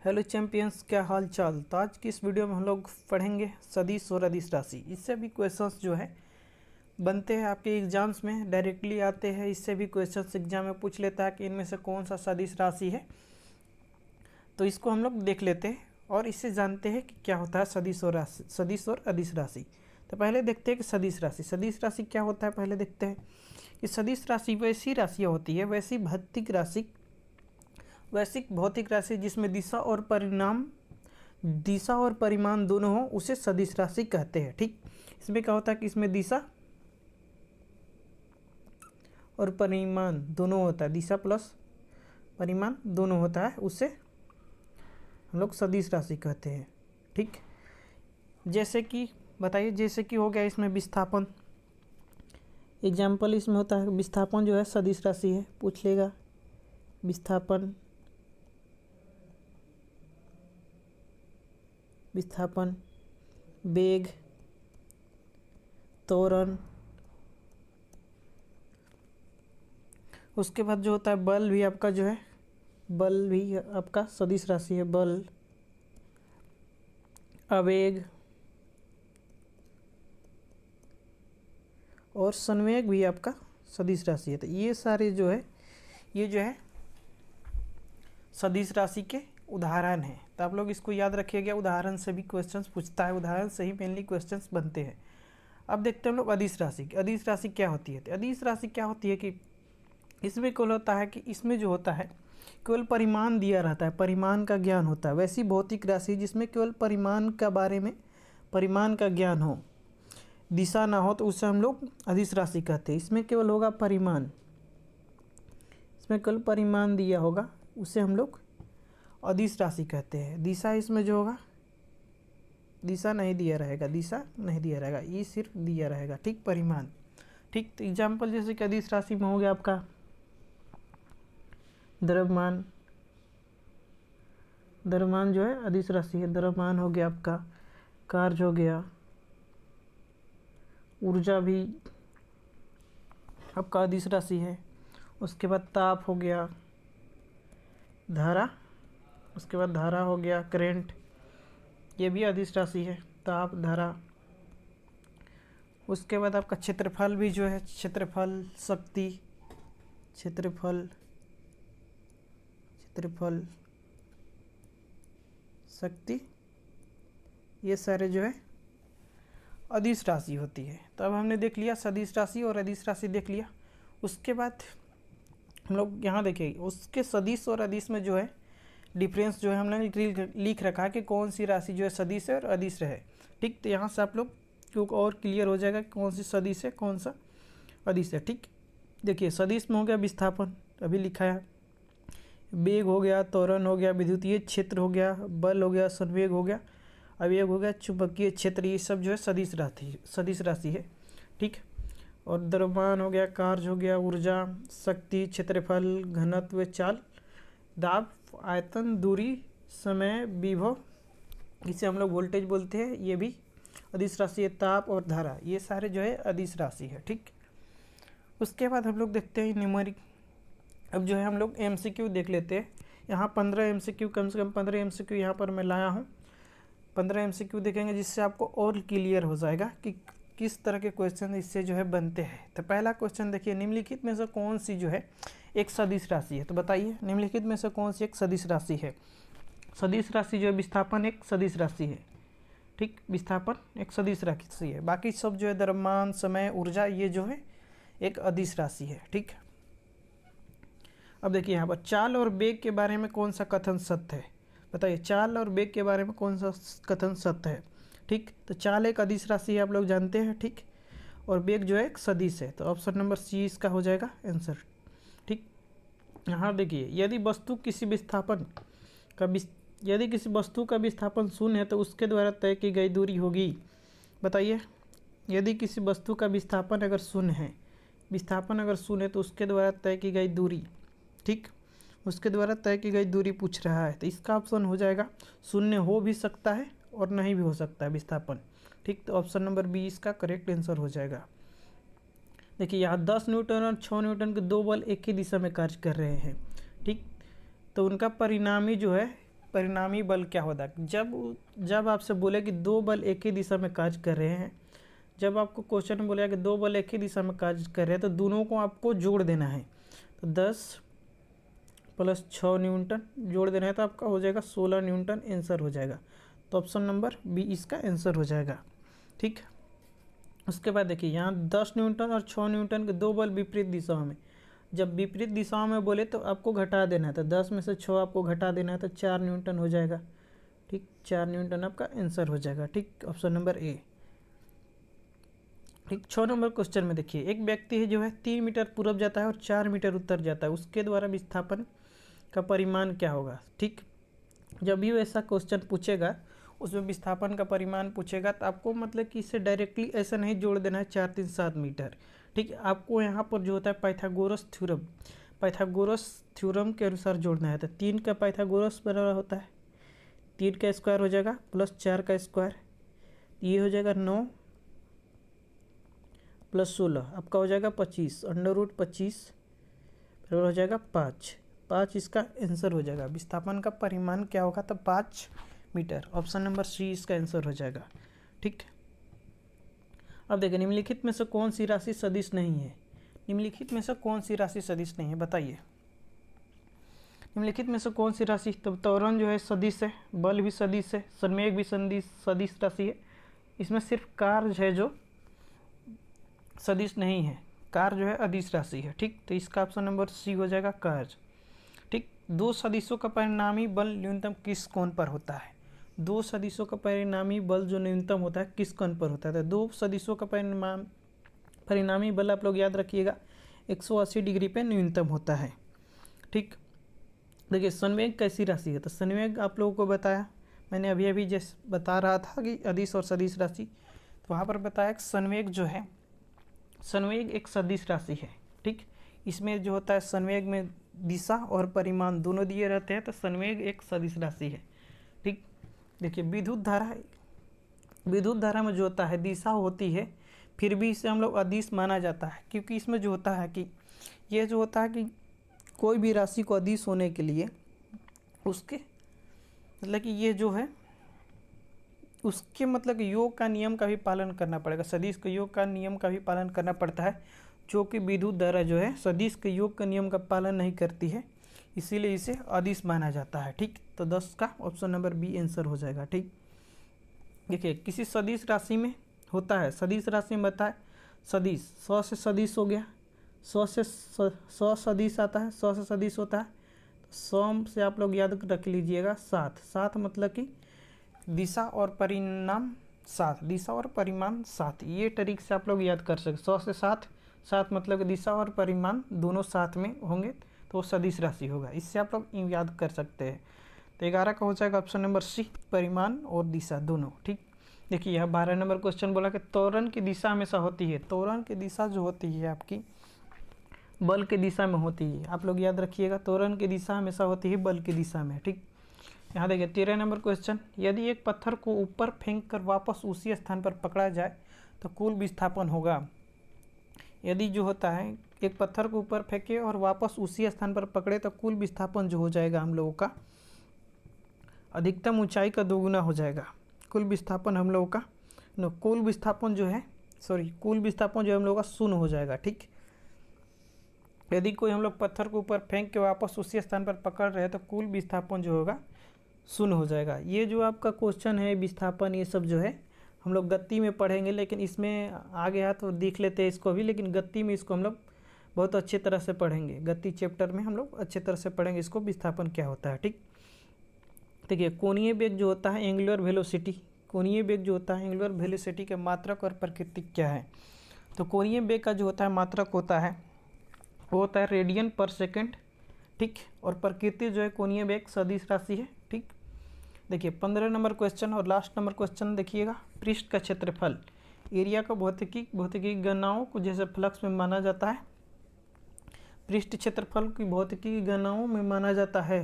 Hello champions, क्या हाल चाल। तो आज की इस वीडियो में हम लोग पढ़ेंगे सदिश और अदिश राशि। इससे भी क्वेश्चंस जो है बनते हैं आपके एग्जाम्स में, डायरेक्टली आते हैं। इससे भी क्वेश्चंस एग्जाम में पूछ लेता है कि इनमें से कौन सा सदिश राशि है। तो इसको हम लोग देख लेते हैं और इससे जानते हैं कि क्या होता है सदिश और अदिश राशि। तो पहले देखते हैं कि सदिश राशि क्या होता है। पहले देखते हैं कि सदिश राशि वैसी राशियाँ होती है, वैसी भौतिक राशि जिसमें दिशा और परिमाण दोनों हो, उसे सदिश राशि कहते हैं। ठीक, इसमें क्या होता है कि इसमें दिशा और परिमाण दोनों होता है, दिशा प्लस परिमाण दोनों होता है, उसे हम लोग सदिश राशि कहते हैं। ठीक, जैसे कि बताइए, जैसे कि हो गया इसमें विस्थापन। एग्जाम्पल इसमें होता है विस्थापन जो है सदिश राशि है, पूछ लेगा। विस्थापन, वेग, त्वरण। उसके बाद जो होता है बल भी आपका सदिश राशि है। बल, आवेग और संवेग भी आपका सदिश राशि है। तो ये सारे जो है सदिश राशि के उदाहरण हैं। तो आप लोग इसको याद रखिएगा, उदाहरण से भी क्वेश्चंस पूछता है, उदाहरण से ही मेनली क्वेश्चंस बनते हैं। अब देखते हैं हम लोग अदिश राशि। अदिश राशि क्या होती है? तो अदिश राशि क्या होती है कि इसमें केवल होता है कि इसमें जो होता है केवल परिमाण दिया रहता है, परिमाण का ज्ञान होता है। वैसी भौतिक राशि जिसमें केवल परिमाण का ज्ञान हो, दिशा ना हो, तो उसे हम लोग अदिश राशि कहते हैं। इसमें केवल होगा परिमाण, इसमें केवल परिमाण दिया होगा, उसे हम लोग अदिश राशि कहते हैं। दिशा इसमें जो होगा, दिशा नहीं दिया रहेगा, ये सिर्फ दिया रहेगा। ठीक, परिमाण। ठीक, तो एग्जाम्पल जैसे कि अदिश राशि में हो गया आपका द्रव्यमान जो है अदिश राशि है। द्रव्यमान हो गया आपका, कार्य हो गया, ऊर्जा भी आपका अदिश राशि है। उसके बाद ताप हो गया, धारा, उसके बाद धारा हो गया, करंट, ये भी अदिश राशि है, ताप, धारा। उसके बाद आपका क्षेत्रफल भी जो है, क्षेत्रफल, शक्ति, शक्ति, ये सारे जो है अदिश राशि होती है। तो अब हमने देख लिया सदिश राशि और अदिश राशि देख लिया। उसके बाद हम लोग यहाँ देखिए, उसके सदिश और अदिश में जो है डिफरेंस जो है हमने लिख रखा है कि कौन सी राशि जो है सदिश है और अदिश है। ठीक, तो यहाँ से आप लोग क्योंकि और क्लियर हो जाएगा कि कौन सी सदिश है, कौन सा अदिश है। ठीक, देखिए सदिश में हो गया विस्थापन, अभी लिखा है, वेग हो गया, त्वरण हो गया, विद्युतीय क्षेत्र हो गया, बल हो गया, संवेग हो गया, आवेग हो गया, चुंबकीय क्षेत्र, ये सब जो है सदिश राशि है। ठीक, और द्रव्यमान हो गया, कार्य हो गया, ऊर्जा, शक्ति, क्षेत्रफल, घनत्व, चाल, दाब, आयतन, दूरी, समय, विभव, इसे हम लोग वोल्टेज बोलते हैं, ये भी अदिश राशि है। ताप और धारा, ये सारे जो है अदिश राशि है। ठीक, उसके बाद हम लोग देखते हैं न्यूमेरिक। अब जो है हम लोग MCQ देख लेते हैं। यहाँ 15 MCQ, कम से कम 15 MCQ यहाँ पर मैं लाया हूँ। 15 MCQ देखेंगे जिससे आपको और क्लियर हो जाएगा कि किस तरह के क्वेश्चन इससे जो है बनते हैं। तो पहला क्वेश्चन देखिए, निम्नलिखित में से कौन सी जो है एक सदिश राशि है? तो बताइए निम्नलिखित में से कौन सी एक सदिश राशि है? सदिश राशि जो है विस्थापन एक सदिश राशि है। ठीक, विस्थापन एक सदिश राशि है। बाकी सब जो है द्रव्यमान, समय, ऊर्जा, ये जो है एक अदिश राशि है। ठीक, अब देखिए यहाँ पर चाल और वेग के बारे में कौन सा कथन सत्य है? बताइए, चाल और वेग के बारे में कौन सा कथन सत्य है? ठीक, तो चाल एक अदिश राशि है, आप लोग जानते हैं। ठीक, और वेग जो है एक सदिश है। तो ऑप्शन नंबर सी इसका हो जाएगा आंसर। ठीक, यहाँ देखिए, यदि किसी वस्तु का विस्थापन शून्य है तो उसके द्वारा तय की गई दूरी होगी। बताइए, यदि किसी वस्तु का विस्थापन अगर शून्य है तो उसके द्वारा तय की गई दूरी, ठीक, उसके द्वारा तय की गई दूरी पूछ रहा है। तो इसका ऑप्शन हो जाएगा, शून्य हो भी सकता है और नहीं भी हो सकता है विस्थापन। ठीक, तो ऑप्शन नंबर बी इसका करेक्ट आंसर हो जाएगा। देखिए यहाँ 10 न्यूटन और 6 न्यूटन के दो बल एक ही दिशा में कार्य कर रहे हैं। ठीक, तो उनका परिणामी परिणामी बल क्या होता है। जब आपसे बोले कि दो बल एक ही दिशा में कार्य कर रहे हैं, जब आपको क्वेश्चन में बोलेगा कि दो बल एक ही दिशा में कार्य कर रहे हैं, तो दोनों को आपको जोड़ देना है। तो 10 + 6 न्यूटन जोड़ देना है, तो आपका हो जाएगा 16 न्यूटन आंसर हो जाएगा। तो ऑप्शन नंबर बी इसका आंसर हो जाएगा। ठीक, उसके बाद देखिए यहाँ 10 न्यूटन और 6 न्यूटन के दो बल विपरीत दिशाओं में, जब विपरीत दिशाओं में बोले तो आपको घटा देना है। तो 10 में से 6 आपको घटा देना है, तो 4 न्यूटन हो जाएगा। ठीक, 4 न्यूटन आपका आंसर हो जाएगा। ठीक, ऑप्शन नंबर ए। ठीक, 6 नंबर क्वेश्चन में देखिए, एक व्यक्ति है जो है 3 मीटर पूर्व जाता है और 4 मीटर उत्तर जाता है, उसके द्वारा विस्थापन का परिमाण क्या होगा। ठीक, जब भी वैसा क्वेश्चन पूछेगा, उसमें विस्थापन का परिमाण पूछेगा, तो आपको मतलब कि इसे डायरेक्टली ऐसा नहीं जोड़ देना है 4 3 7 मीटर। ठीक, आपको यहाँ पर जो होता है पाइथागोरस थ्योरम के अनुसार जोड़ना है। तो 3 का पाइथागोरस बराबर होता है 3 का स्क्वायर हो जाएगा प्लस 4 का स्क्वायर, ये हो जाएगा 9 + 16 आपका हो जाएगा 25, √25 बराबर हो जाएगा 5 इसका आंसर हो जाएगा। विस्थापन का परिमाण क्या होगा, तो 5 मीटर। ऑप्शन नंबर सी इसका आंसर हो जाएगा। ठीक, अब देखिए निम्नलिखित में से कौन सी राशि सदिश नहीं है। निम्नलिखित में से कौन सी राशि सदिश नहीं है, बताइए। निम्नलिखित में से कौन सी राशि, तो त्वरण जो है सदिश है, बल भी सदिश है, संवेग भी सदिश राशि है। इसमें सिर्फ कार्य है जो सदिश नहीं है, कार्य जो है अदिश राशि है। ठीक, तो इसका ऑप्शन नंबर सी हो जाएगा कार्य। ठीक, दो सदिशों का परिणामी बल न्यूनतम किस कोण पर होता है। दो सदिशों का परिणामी बल जो न्यूनतम होता है किस कोण पर होता है। तो दो सदिशों का परिणामी बल आप लोग याद रखिएगा 180 डिग्री पे न्यूनतम होता है। ठीक, देखिए संवेग कैसी राशि है, तो संवेग आप लोगों को बताया मैंने अभी जैसे बता रहा था कि अदिश और सदिश राशि, तो वहाँ पर बताया कि संवेग जो है, संवेग एक सदिश राशि है। ठीक, इसमें जो होता है संवेग में दिशा और परिमाण दोनों दिए रहते हैं, तो संवेग एक सदिश राशि है। ठीक, देखिए विद्युत धारा में जो होता है दिशा होती है, फिर भी इसे हम लोग अदिश माना जाता है, क्योंकि इसमें जो होता है कि ये जो होता है कि कोई भी राशि को अदिश होने के लिए उसके मतलब कि ये जो है उसके मतलब योग का नियम का भी पालन करना पड़ेगा। सदिश के योग का नियम का भी पालन करना पड़ता है, जो कि विद्युत धारा जो है सदिश के योग का नियम का पालन नहीं करती है, इसीलिए इसे अदिश माना जाता है। ठीक, तो 10 का ऑप्शन नंबर बी आंसर हो जाएगा। ठीक, देखिए किसी सदिश राशि में होता है, सदिश राशि में बताए सदिश 100 से सदिश हो गया, 100 सदिश आता है, 100 से सदिश होता है, 100 से आप लोग याद रख लीजिएगा 7 मतलब कि दिशा और परिणाम 7, दिशा और परिमाण 7, ये तरीके से आप लोग याद कर सकते। 100 से 7 मतलब कि दिशा और परिमाण दोनों साथ में होंगे तो सदिश राशि होगा, इससे आप लोग याद कर सकते हैं। तो 11 का हो जाएगा ऑप्शन नंबर सी, परिमाण और दिशा दोनों। ठीक, देखिए यह 12 नंबर क्वेश्चन बोला कि त्वरण की दिशा हमेशा होती है। त्वरण की दिशा जो होती है आपकी बल की दिशा में होती है, आप लोग याद रखिएगा, त्वरण की दिशा हमेशा होती है बल की दिशा में। ठीक, यहाँ देखिए 13 नंबर क्वेश्चन, यदि एक पत्थर को ऊपर फेंक कर वापस उसी स्थान पर पकड़ा जाए तो कुल विस्थापन होगा। यदि जो होता है एक पत्थर को ऊपर फेंके और वापस उसी स्थान पर पकड़े तो कुल विस्थापन जो हो जाएगा हम लोगों का अधिकतम ऊंचाई का दोगुना हो जाएगा। कुल विस्थापन हम लोगों का कुल विस्थापन जो है हम लोगों का 0 हो जाएगा। ठीक, यदि कोई हम लोग पत्थर को ऊपर फेंक के वापस उसी स्थान पर पकड़ रहे हैं तो कुल विस्थापन जो होगा 0 हो जाएगा। ये जो आपका क्वेश्चन है विस्थापन ये सब जो है हम लोग गति में पढ़ेंगे, लेकिन इसमें आ गया तो देख लेते हैं इसको भी, लेकिन गति में इसको हम लोग बहुत अच्छे तरह से पढ़ेंगे। गति चैप्टर में हम लोग अच्छे तरह से पढ़ेंगे इसको, विस्थापन क्या होता है। ठीक, देखिए कोणीय वेग जो होता है एंगुलर वेलोसिटी, कोणीय वेग जो होता है एंगुलर वेलोसिटी के मात्रक और प्रकृति क्या है। तो कोणीय वेग का जो होता है मात्रक होता है वो होता है रेडियन पर सेकेंड। ठीक, और प्रकृति जो है कोणीय वेग सदिश राशि है। ठीक, देखिए 15 नंबर क्वेश्चन और लास्ट नंबर क्वेश्चन देखिएगा, पृष्ठ का क्षेत्रफल एरिया को भौतिकी गणनाओं को जैसे फ्लक्स में माना जाता है, पृष्ठ क्षेत्रफल की भौतिकी गणनाओं में माना जाता है।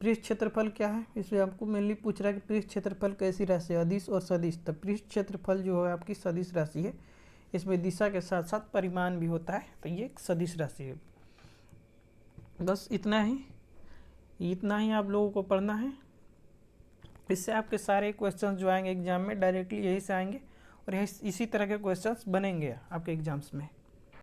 पृष्ठ क्षेत्रफल क्या है, इसलिए आपको मेनली पूछ रहा है कि पृष्ठ क्षेत्रफल कैसी राशि है, अदिश और सदिश। तो पृष्ठ क्षेत्रफल जो है आपकी सदिश राशि है, इसमें दिशा के साथ साथ परिमाण भी होता है, तो ये एक सदिश राशि है। बस इतना ही, इतना ही आप लोगों को पढ़ना है। इससे आपके सारे क्वेश्चंस जो आएंगे एग्जाम में डायरेक्टली यही से आएंगे और इसी तरह के क्वेश्चंस बनेंगे आपके एग्जाम्स में।